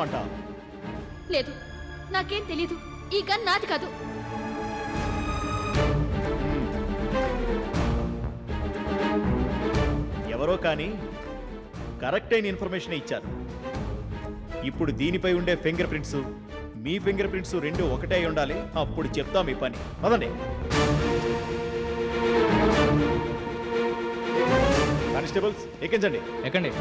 ఏమంటావు? లేదు, నాకేం తెలీదు. ఈ గన్ నాది కాదు. ఎవరో కానీ కరెక్ట్ అయిన ఇన్ఫర్మేషన్ ఇచ్చారు. ఇప్పుడు దీనిపై ఉండే ఫింగర్ ప్రింట్స్ మీ ఫింగర్ ప్రింట్స్ రెండు ఒకటే అయి ఉండాలి. అప్పుడు చెప్తాం మీ పని. పదండి. కానిస్టేబుల్స్ ఎక్కించండి. ఎక్కండి.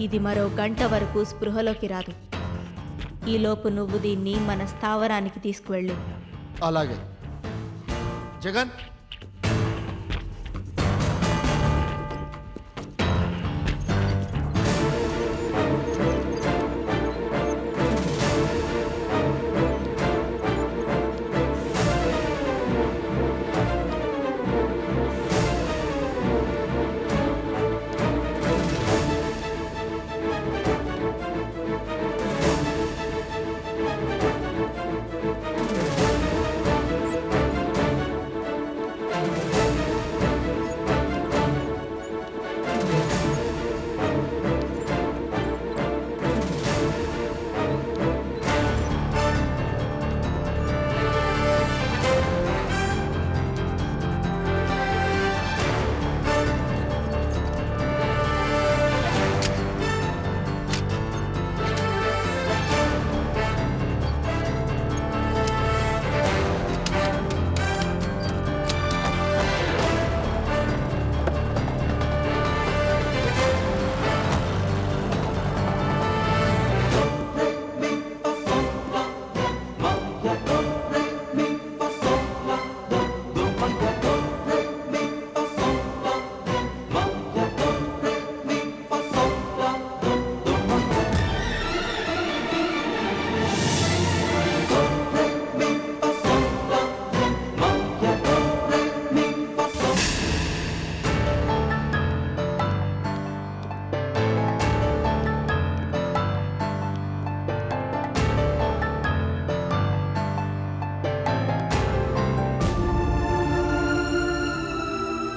ఇది మరో గంట వరకు స్పృహలోకి రాదు. ఈలోపు నువ్వు దీన్ని మన స్థావరానికి తీసుకువెళ్ళు. అలాగే. జగన్,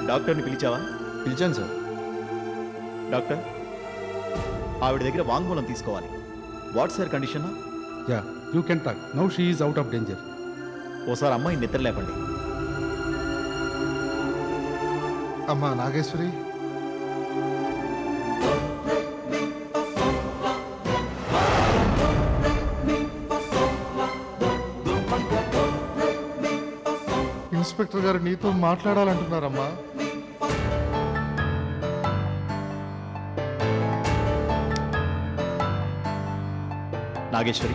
డాక్టర్ని పిలిచావా? పిలిచాను సార్. డాక్టర్, ఆవిడ దగ్గర వాంగ్మూలం తీసుకోవాలి. What's her condition? Yeah, you can talk. Now she is out of danger. ఓసారి అమ్మాయి నిద్ర లేపండి. అమ్మా నాగేశ్వరి, ఇన్స్పెక్టర్ గారు నీతో మాట్లాడాలంటున్నారమ్మా. నాగేశ్వరి,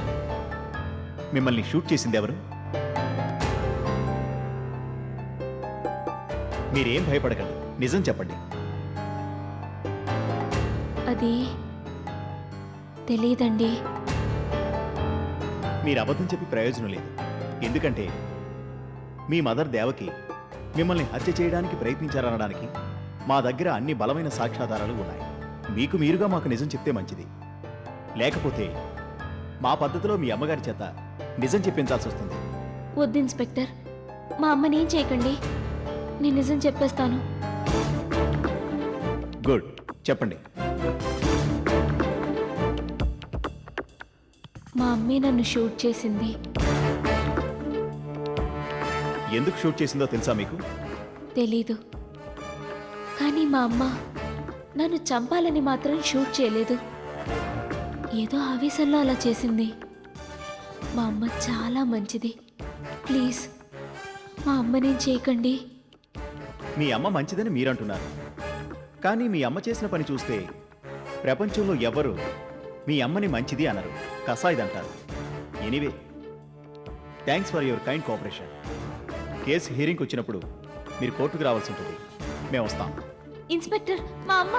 మిమ్మల్ని షూట్ చేసింది ఎవరు? మీరేం భయపడకండి, నిజం చెప్పండి. అది తెలీదండి. మీరు అబద్ధం చెప్పి ప్రయోజనం లేదు. ఎందుకంటే మీ మదర్ దేవకి మిమ్మల్ని హత్య చేయడానికి ప్రయత్నించారనడానికి మా దగ్గర అన్ని బలమైన సాక్ష్యాధారాలు ఉన్నాయి. మీకు మీరుగా మాకు నిజం చెప్తే మంచిది. లేకపోతే మా పద్ధతిలో మీ అమ్మగారి చేత నిజం చెప్పించాల్సి వస్తుంది. వద్దు ఇన్స్పెక్టర్, మా అమ్మని ఏం చేయకండి. నేను నిజం చెప్పేస్తాను. గుడ్, చెప్పండి. మా అమ్మే నన్ను షూట్ చేసింది. ఎందుకు షూట్ చేసిందో తెలుసా మీకు? తెలీదు, కానీ మా అమ్మ నన్ను చంపాలని మాత్రం షూట్ చేయలేదు. ఏదో ఆవేశంలో అలా చేసింది. మా అమ్మ చాలా మంచిది. ప్లీజ్ మా అమ్మనేం చేయకండి. మీ అమ్మ మంచిదని మీరంటున్నారు, కానీ మీ అమ్మ చేసిన పని చూస్తే ప్రపంచంలో ఎవ్వరూ మీ అమ్మని మంచిది అనరు, కసాయిదంటారు. Anyway, thanks for your kind cooperation. Case హియరింగ్కి వచ్చినప్పుడు మీరు కోర్టుకు రావాల్సి ఉంటుంది. మేము వస్తాం. ఇన్స్పెక్టర్, మా అమ్మ.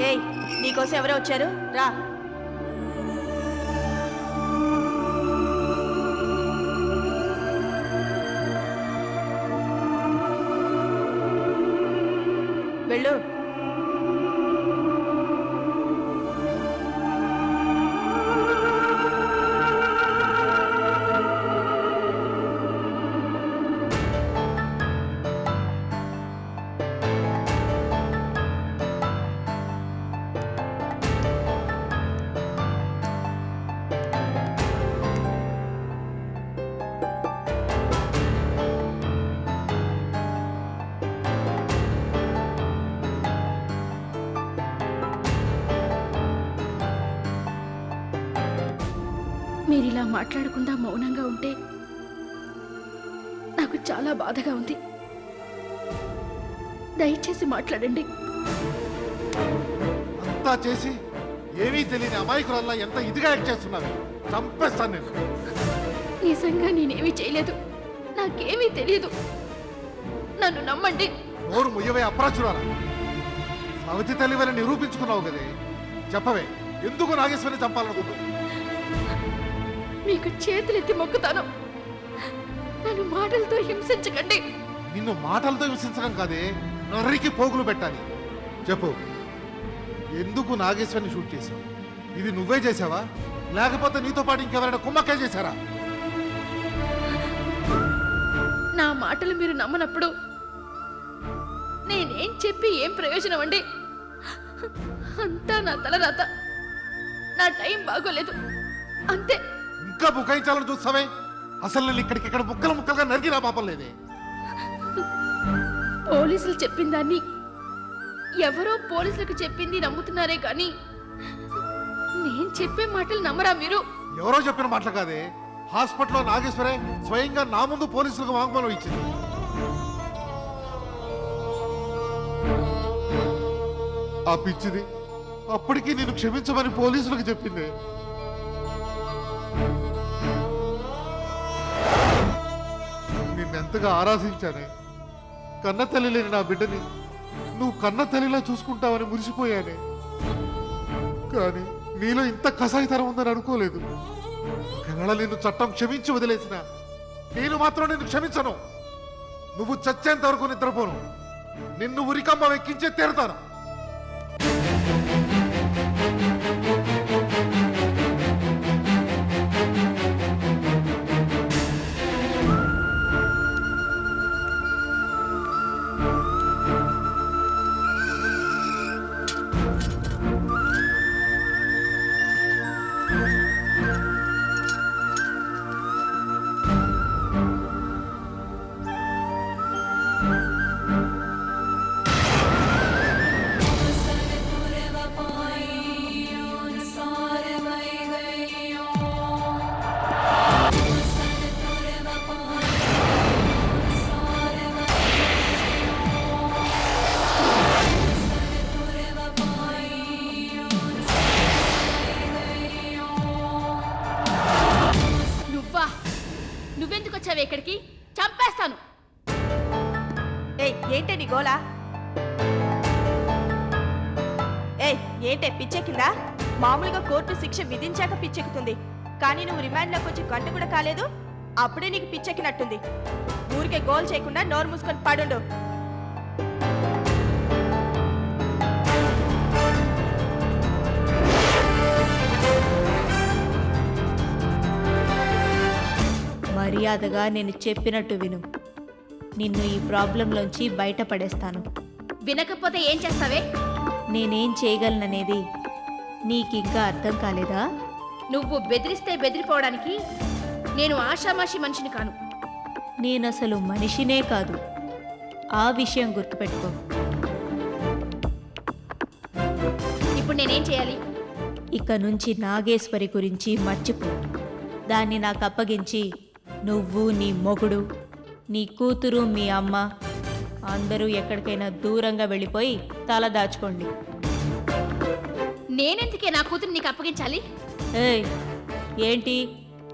ఏయ్, నీకోసం ఎవరో వచ్చారు, రా. వెళ్ళు. మీరిలా మాట్లాడకుండా మౌనంగా ఉంటే నాకు చాలా బాధగా ఉంది. దయచేసి మాట్లాడండి. అంతా చేసి ఏమీ తెలియని అమాయకురాల్లా ఎంత ఇదిగా యాక్ట్ చేస్తున్నావు. చంపేస్తాను నేను. నిజంగా నేనేమీ చేయలేదు, నాకేమీ తెలియదు. నన్ను నమ్మండి. నోరు ముయ్యవే అప్రాచురాలా. సవతి తల్లివని నిరూపించుకున్నావు కదే. చెప్పవే, ఎందుకు నాగేశ్వరిని చంపాలనుకుంటున్నావు? మీకు చేతులెత్తి మొక్కుతాను, నన్ను మాటలతో హింసించకండి. నిన్ను మాటలతో హింసించడం కాదే, నర్రికి పోగులు పెట్టాలి. చెప్పు, ఎందుకు నాగేశ్వరిని షూట్ చేశావు? ఇది నువ్వే చేసావా, లేకపోతే నీతో పాటు ఇంకెవరైనా కుమ్మక్కే చేశారా? నా మాటలు మీరు నమ్మనప్పుడు నేనేం చెప్పి ఏం ప్రయోజనం అండి? అంతా నా తలరాత, నా టైం బాగోలేదు అంతే. ఇంకా బుకాయించాలని చూస్తావే? అసలు నేను ఇక్కడికిక్కడ ముక్కలు ముక్కలుగా నరికినా పాపం లేదే. పోలీసులు చెప్పిన దాన్ని ఎవరో పోలీసులకు చెప్పింది నమ్ముతున్నారే కానీ నేను చెప్పే మాటలు నమ్మరా మీరు? ఎవరో చెప్పిన మాటలు కాదే, హాస్పిటల్లో నాగేశ్వరే స్వయంగా నా ముందు పోలీసులకు వాంగ్మూలం ఇచ్చింది. ఆ పిచ్చిది అప్పటికీ నేను క్షమించమని పోలీసులకు చెప్పింది. నిన్నెంతగా ఆరాధించానే. కన్న తల్లి లేని నా బిడ్డని నువ్వు కన్న తల్లిలా చూసుకుంటావని మురిసిపోయానే. కానీ నీలో ఇంత కసాయితనం ఉందని అనుకోలేదు. ఒకవేళ నిన్ను చట్టం క్షమించి వదిలేసిన నేను మాత్రం నిన్ను క్షమించను. నువ్వు చచ్చేంత వరకు నిద్రపోను. నిన్ను ఉరికమ్మ ఎక్కించే తీరుతాను. నువ్వెందుకు వచ్చావు ఇక్కడికి? చంపేస్తాను. గోలా? ఏయ్, ఏంటే పిచ్చెక్కిందా? మామూలుగా కోర్టు శిక్ష విధించాక పిచ్చెక్కుతుంది, కానీ నువ్వు రిమాండ్లోకి వచ్చి గంట కూడా కాలేదు, అప్పుడే నీకు పిచ్చెక్కినట్టుంది. ఊరికే గోల్ చేయకుండా నోరు మూసుకొని పడుండు. మర్యాదగా నేను చెప్పినట్టు విను. నిన్ను ఈ ప్రాబ్లంలోంచి బయటపడేస్తాను. వినకపోతే ఏం చేస్తావే? నేనేం చేయగలననేది నీకింకా అర్థం కాలేదా? నువ్వు బెదిరిస్తే బెదిరిపోవడానికి నేను ఆషామాషి మనిషిని కాను. నేనసలు మనిషినే కాదు, ఆ విషయం గుర్తుపెట్టుకో. ఇప్పుడు నేనేం చేయాలి? ఇక నుంచి నాగేశ్వరి గురించి మర్చిపో. దాన్ని నాకు అప్పగించి నువ్వు, నీ మొగుడు, నీ కూతురు, మీ అమ్మ అందరూ ఎక్కడికైనా దూరంగా వెళ్ళిపోయి తల దాచుకోండి. నేనెందుకే నా కూతురు నీకు అప్పగించాలి? ఏయ్, ఏంటి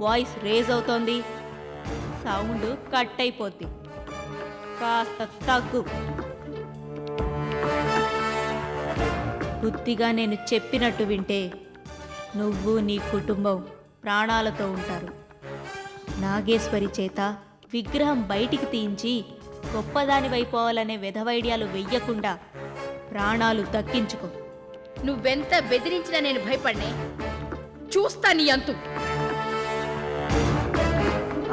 వాయిస్ రేజ్ అవుతోంది? సౌండ్ కట్ అయిపోద్ది, కాస్త తగ్గు. బుద్ధిగా నేను చెప్పినట్టు వింటే నువ్వు, నీ కుటుంబం ప్రాణాలతో ఉంటారు. నాగేశ్వరి చేత విగ్రహం బయటికి తీయించి గొప్పదానివైపోవాలనే వెధవైడియాలు వెయ్యకుండా ప్రాణాలు దక్కించుకో. నువ్వెంత బెదిరించినా నేను భయపడనే. చూస్తా నీ అంతు.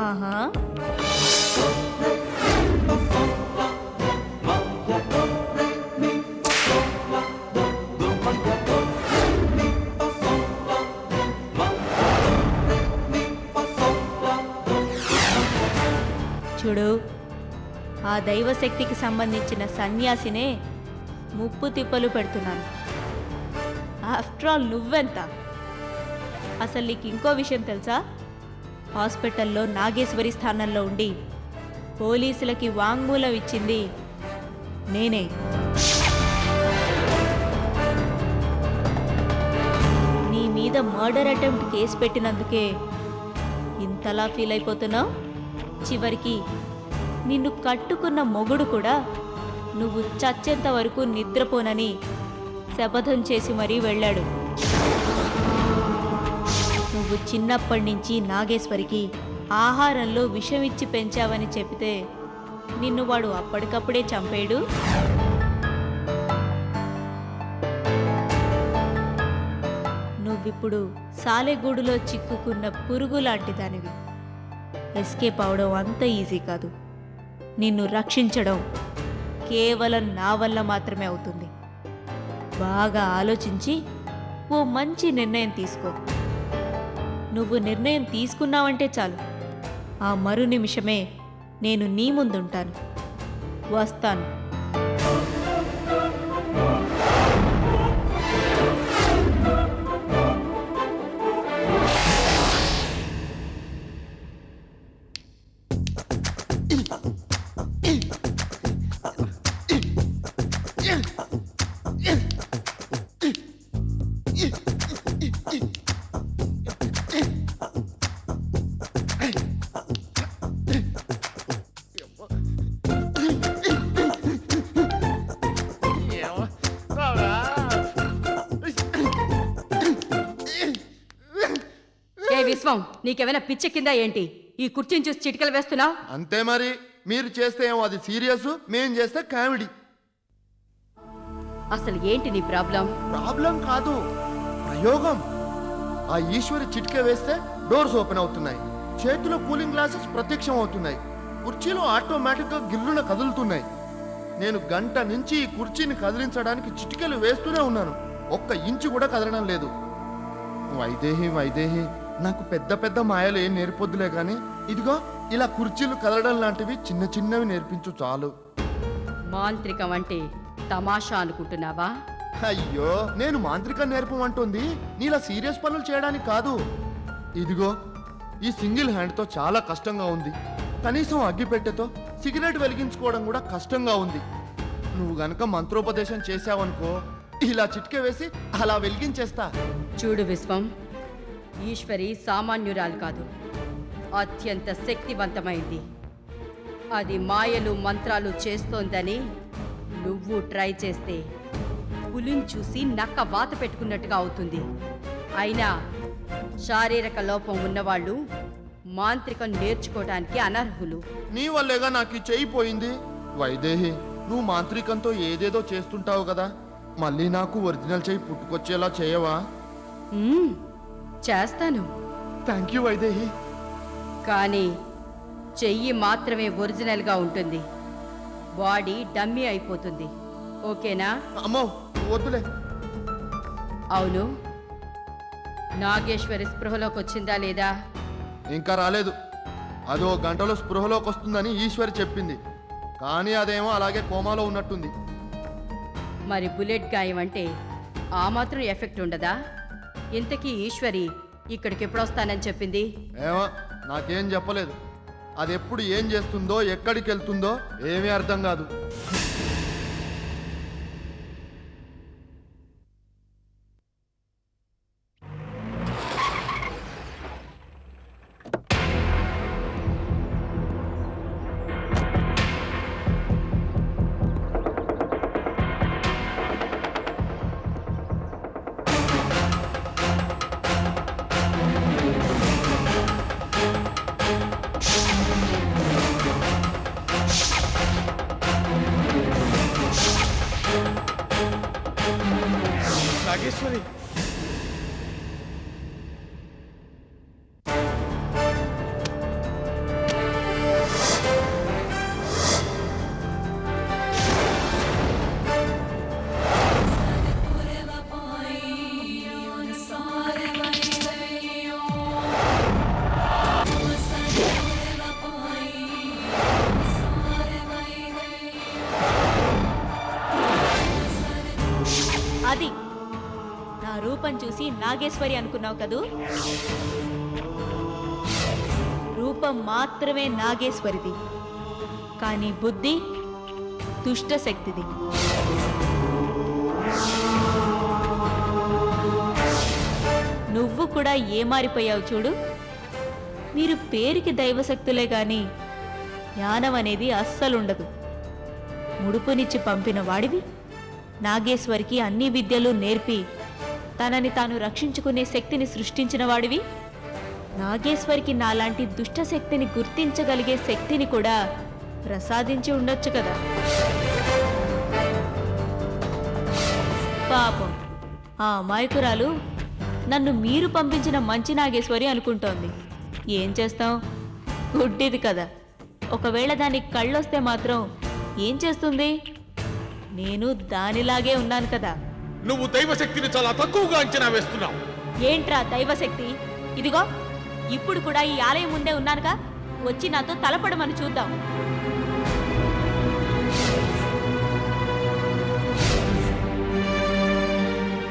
ఆహా, చూడు, ఆ దైవశక్తికి సంబంధించిన సన్యాసినే ముప్పు తిప్పలు పెడుతున్నాను. ఆఫ్టర్ ఆల్ నువ్వెంత? అసలు నీకు ఇంకో విషయం తెలుసా? హాస్పిటల్లో నాగేశ్వరి స్థానంలో ఉండి పోలీసులకి వాంగ్మూలం ఇచ్చింది నేనే. నీ మీద మర్డర్ అటెంప్ట్ కేసు పెట్టినందుకే ఇంతలా ఫీల్ అయిపోతున్నావు. చివరికి నిన్ను కట్టుకున్న మొగుడు కూడా నువ్వు చచ్చేంత వరకు నిద్రపోనని శపథం చేసి మరీ వెళ్ళాడు. నువ్వు చిన్నప్పటి నుంచి నాగేశ్వరికి ఆహారంలో విషం ఇచ్చి పెంచావని చెబితే నిన్ను వాడు అప్పటికప్పుడే చంపేడు. నువ్విప్పుడు సాలెగూడులో చిక్కుకున్న పురుగు లాంటి దానివి. ఎస్కేప్ అవడం అంత ఈజీ కాదు. నిన్ను రక్షించడం కేవలం నా వల్ల మాత్రమే అవుతుంది. బాగా ఆలోచించి ఓ మంచి నిర్ణయం తీసుకో. నువ్వు నిర్ణయం తీసుకున్నావంటే చాలు, ఆ మరు నిమిషమే నేను నీ ముందుంటాను. వస్తాను. ఏ విశ్వం, నీకేమైనా పిచ్చెక్కిందా ఏంటి? ఈ కుర్చీని చూసి చిటికలు వేస్తున్నావు? అంతే మరి. మీరు చేస్తే ఏమో అది సీరియస్, మేం చేస్తే కామెడీ. అసలు ఏంటి నీ ప్రాబ్లం? ప్రాబ్లం కాదు, ప్రయోగం. ఆ ఈశ్వరి చిటికే వేస్తే డోర్స్ ఓపెన్ అవుతున్నాయి, చేతిలో కూలింగ్ గ్లాసెస్ ప్రత్యక్షం అవుతున్నాయి, కుర్చీలో ఆటోమేటిక్ గా గిల్లున కదులుతున్నాయి. నేను గంట నుంచి ఈ కుర్చీని కదిలించడానికి చిటికెలు వేస్తూనే ఉన్నాను, ఒక్క ఇంచు కూడా కదలడం లేదు. వైదేహి వైదేహి, నాకు పెద్ద పెద్ద మాయలు ఏం నేర్పొద్దులే గాని ఇదిగో ఇలా కుర్చీలు కదలడం లాంటివి చిన్న చిన్నవి నేర్పించు చాలు. మాంత్రికం అంటే తమాషా అనుకుంటున్నావా? అయ్యో, నేను మాంత్రిక నేర్పమంటుంది నీలా సీరియస్ పనులు చేయడానికి కాదు. ఇదిగో ఈ సింగిల్ హ్యాండ్తో చాలా కష్టంగా ఉంది. కనీసం అగ్గిపెట్టెతో సిగరెట్ వెలిగించుకోవడం కూడా కష్టంగా ఉంది. నువ్వు గనక మంత్రోపదేశం చేశావనుకో, ఇలా చిట్కే వేసి అలా వెలిగించేస్తా. చూడు విశ్వం, ఈశ్వరి సామాన్యురాలు కాదు, అత్యంత శక్తివంతమైంది. అది మాయలు మంత్రాలు చేస్తోందని నువ్వు ట్రై చేస్తే పులిని చూసి నక్క వాత పెట్టుకున్నట్టుగా అవుతుంది. అయినా శారీరక లోపం ఉన్నవాళ్ళు మాంత్రికం నేర్చుకోవడానికి అనర్హులు. నీ వల్లేగా నాకు ఈ చెయ్యి పోయింది. వైదేహి, నువ్వు మాంత్రికంతో ఏదేదో చేస్తుంటావు కదా, మళ్ళీ నాకు ఒరిజినల్ చెయ్యి పుట్టుకొచ్చేలా చేయవా? చేస్తాను, థ్యాంక్ యూ వైదేహి. కానీ చెయ్యి మాత్రమే ఒరిజినల్గా ఉంటుంది, బాడీ డమ్మీ అయిపోతుంది. ఓకేనా? అమ్మో వద్దులే. అవును, నాగేశ్వరి స్పృహలోకి వచ్చిందా లేదా? ఇంకా రాలేదు. అదో గంటలో స్పృహలోకి వస్తుందని ఈశ్వరి చెప్పింది, కానీ అదేమో అలాగే కోమాలో ఉన్నట్టుంది. మరి బుల్లెట్ గాయం అంటే ఆ మాత్రం ఎఫెక్ట్ ఉండదా? ఇంతకీ ఈశ్వరి ఇక్కడికి ఎప్పుడు వస్తానని చెప్పింది? ఏమో నాకేం చెప్పలేదు. అది ఎప్పుడు ఏం చేస్తుందో ఎక్కడికి వెళ్తుందో ఏమీ అర్థం కాదు. నాగేశ్వరి, అది నా రూపం చూసి నాగేశ్వరి అనుకున్నావు కదూ? రూపం మాత్రమే నాగేశ్వరిది, కానీ బుద్ధి దుష్ట శక్తిది. నువ్వు కూడా ఏమారిపోయావు చూడు. మీరు పేరుకి దైవశక్తులే గాని జ్ఞానం అనేది అస్సలుండదు. ముడుపునిచ్చి పంపిన వాడివి నాగేశ్వరికి అన్ని విద్యలు నేర్పి తనని తాను రక్షించుకునే శక్తిని సృష్టించిన వాడివి. నాగేశ్వరికి నాలాంటి దుష్ట శక్తిని గుర్తించగలిగే శక్తిని కూడా ప్రసాదించి ఉండొచ్చు కదా. పాపం ఆ అమాయకురాలు నన్ను మీరు పంపించిన మంచి నాగేశ్వరి అనుకుంటోంది. ఏం చేస్తాం, గుడ్డిది కదా. ఒకవేళ దానికి కళ్ళొస్తే మాత్రం ఏం చేస్తుంది? నేను దానిలాగే ఉన్నాను కదా. నువ్వు దైవశక్తిని చాలా తక్కువగా అంచనా వేస్తున్నావు. ఏంట్రా దైవశక్తి? ఇదిగో ఇప్పుడు కూడా ఈ ఆలయం ముందే ఉన్నానుగా, వచ్చి నాతో తలపడమని చూద్దాం.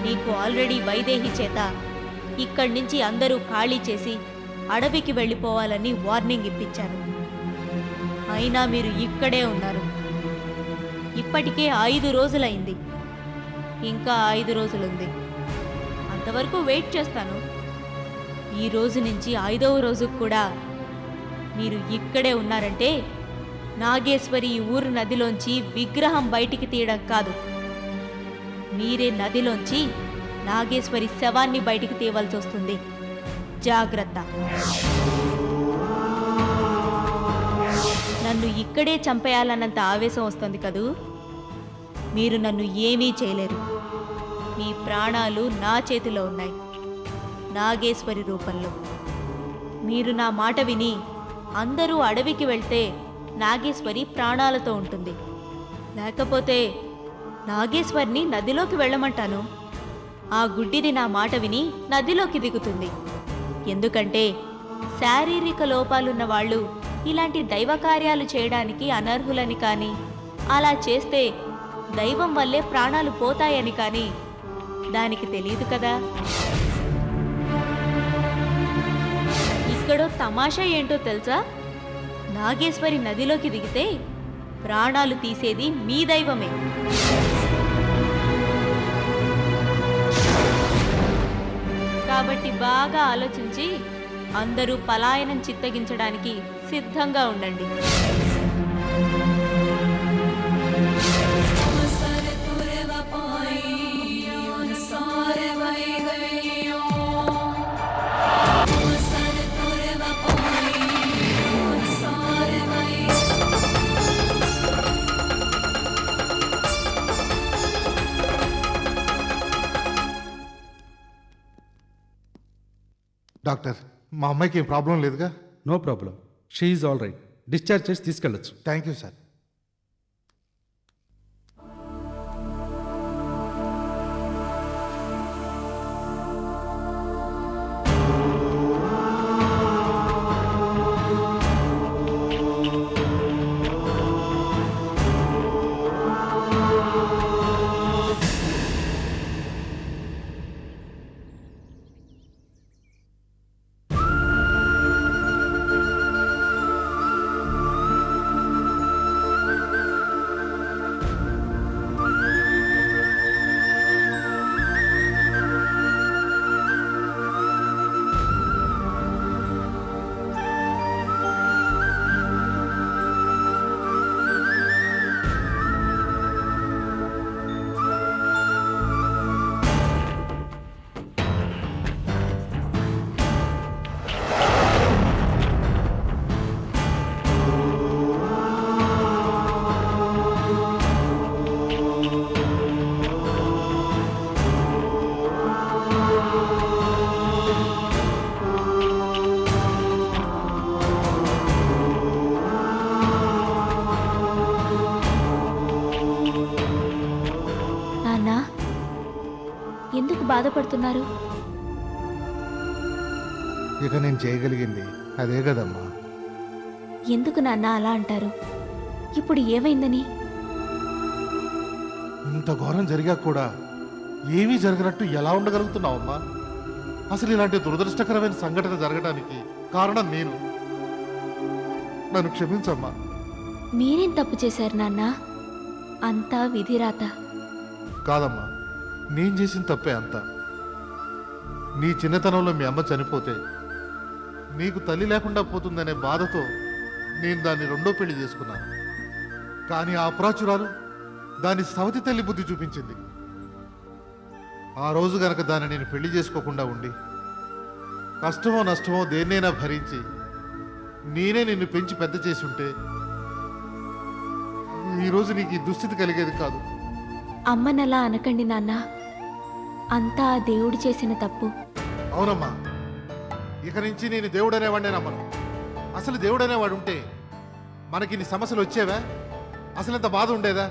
నీకు ఆల్రెడీ వైదేహి చేత ఇక్కడి నుంచి అందరూ ఖాళీ చేసి అడవికి వెళ్ళిపోవాలని వార్నింగ్ ఇప్పించాను. అయినా మీరు ఇక్కడే ఉన్నారు. ఇప్పటికే 5 రోజులైంది, ఇంకా 5 రోజులుంది. అంతవరకు వెయిట్ చేస్తాను. ఈ రోజు నుంచి 5వ రోజుకు కూడా మీరు ఇక్కడే ఉన్నారంటే నాగేశ్వరి ఈ ఊరు నదిలోంచి విగ్రహం బయటికి తీయడం కాదు, మీరే నదిలోంచి నాగేశ్వరి శవాన్ని బయటికి తీయవలసి వస్తుంది. జాగ్రత్త. నన్ను ఇక్కడే చంపేయాలన్నంత ఆవేశం వస్తుంది కదూ. మీరు నన్ను ఏమీ చేయలేరు. మీ ప్రాణాలు నా చేతిలో ఉన్నాయి, నాగేశ్వరి రూపంలో. మీరు నా మాట విని అందరూ అడవికి వెళ్తే నాగేశ్వరి ప్రాణాలతో ఉంటుంది. లేకపోతే నాగేశ్వరిని నదిలోకి వెళ్ళమంటాను. ఆ గుడ్డిది నా మాట విని నదిలోకి దిగుతుంది. ఎందుకంటే శారీరక లోపాలున్న వాళ్ళు ఇలాంటి దైవ కార్యాలు చేయడానికి అనర్హులని కానీ, అలా చేస్తే దైవం వల్లే ప్రాణాలు పోతాయని కానీ దానికి తెలియదు కదా. ఇక్కడో తమాషా ఏంటో తెలుసా? నాగేశ్వరి నదిలోకి దిగితే ప్రాణాలు తీసేది మీ దైవమే. కాబట్టి బాగా ఆలోచించి అందరూ పలాయనం చిత్తగించడానికి సిద్ధంగా ఉండండి. డాక్టర్ మా అమ్మాయికి ఏం ప్రాబ్లం లేదుగా? No problem, she is all right. Discharge చేసి తీసుకెళ్ళొచ్చు. Thank you sir. నాన్నా, ఎందుకు బాధపడుతున్నారు? ఇక నేను చేయగలిగింది అదే కదమ్మా. ఎందుకు నాన్న అలా అంటారు? ఇప్పుడు ఏమైందని? ఇంత ఘోరం జరిగా కూడా ఏమీ జరగనట్టు ఎలా ఉండగలుగుతున్నావమ్మా? అసలు ఇలాంటి దురదృష్టకరమైన సంఘటన జరగడానికి కారణం నేను. నన్ను క్షమించమ్మా. మీరేం తప్పు చేశారు నాన్న? అంతా విధిరాత. కాదమ్మా, నేను చేసిన తప్పే అంతా. నీ చిన్నతనంలో మీ అమ్మ చనిపోతే నీకు తల్లి లేకుండా పోతుందనే బాధతో నేను దాన్ని రెండో పెళ్లి చేసుకున్నాను. కానీ ఆ అపరాచురాలు దాని సవతి తల్లి బుద్ధి చూపించింది. ఆ రోజు గనక దాన్ని నేను పెళ్లి చేసుకోకుండా ఉండి కష్టమో నష్టమో దేన్నైనా భరించి నేనే నిన్ను పెంచి పెద్ద చేసి ఉంటే ఈరోజు నీకు ఈ దుస్థితి కలిగేది కాదు. అమ్మనలా అనకండి నాన్న. అంతా ఆ దేవుడు చేసిన తప్పు. అవునమ్మా, ఇక నుంచి నేను దేవుడు అనేవాడినే నమ్మను. అసలు దేవుడు అనేవాడు ఉంటే మనకి ఇన్ని సమస్యలు వచ్చేవా? అసలు ఎంత బాధ ఉండేదా?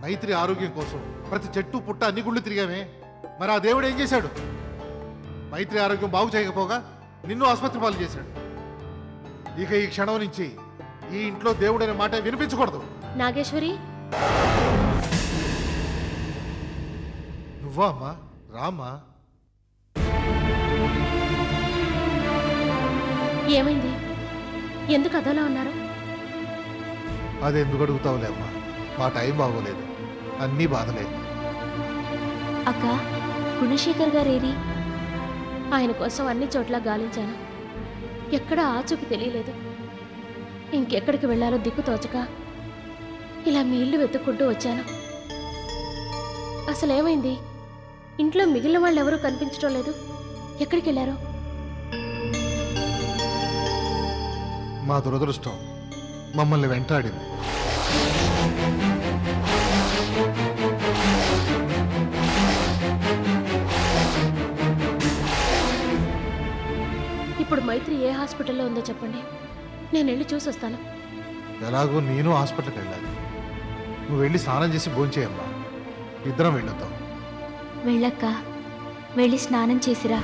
మైత్రి ఆరోగ్యం కోసం ప్రతి చెట్టు పుట్ట అన్ని గుళ్ళు తిరిగామే. మరి ఆ దేవుడు ఏం చేశాడు? మైత్రి ఆరోగ్యం బాగు చేయకపోగా నిన్ను ఆసుపత్రి పాలు చేశాడు. ఇక ఈ క్షణం నుంచి ఈ ఇంట్లో దేవుడు అనే మాట వినిపించకూడదు. నాగేశ్వరి, నువ్వా అమ్మా? రామ్మా. ఏమైంది? ఎందుకు అదోలా ఉన్నారు? అది ఎందుకు అడుగుతావులే అమ్మా, మా టైం బాగోలేదు, అన్నీ బాధలే. అక్క, గుణశేఖర్ గారేరి? ఆయన కోసం అన్ని చోట్ల గాలించాను. ఎక్కడ ఆచూకి తెలియలేదు. ఇంకెక్కడికి వెళ్ళాలో దిక్కు తోచక ఇలా మీ ఇల్లు వెతుక్కుంటూ వచ్చాను. అసలేమైంది? ఇంట్లో మిగిలిన వాళ్ళు ఎవరూ కనిపించడం లేదు. ఎక్కడికి వెళ్ళారు? మా దురదృష్టం మమ్మల్ని వెంటాడింది. ఇప్పుడు మైత్రి ఏ హాస్పిటల్లో ఉందో చెప్పండి, నేను వెళ్ళి చూసి వస్తాను. ఎలాగో నేను హాస్పిటల్కి వెళ్ళాలి. నువ్వు వెళ్ళి స్నానం చేసి భోంచేయమ్మా, ఇద్దరం వెళ్ళొద్దాం. వెళ్ళక్క, వెళ్ళి స్నానం చేసిరా.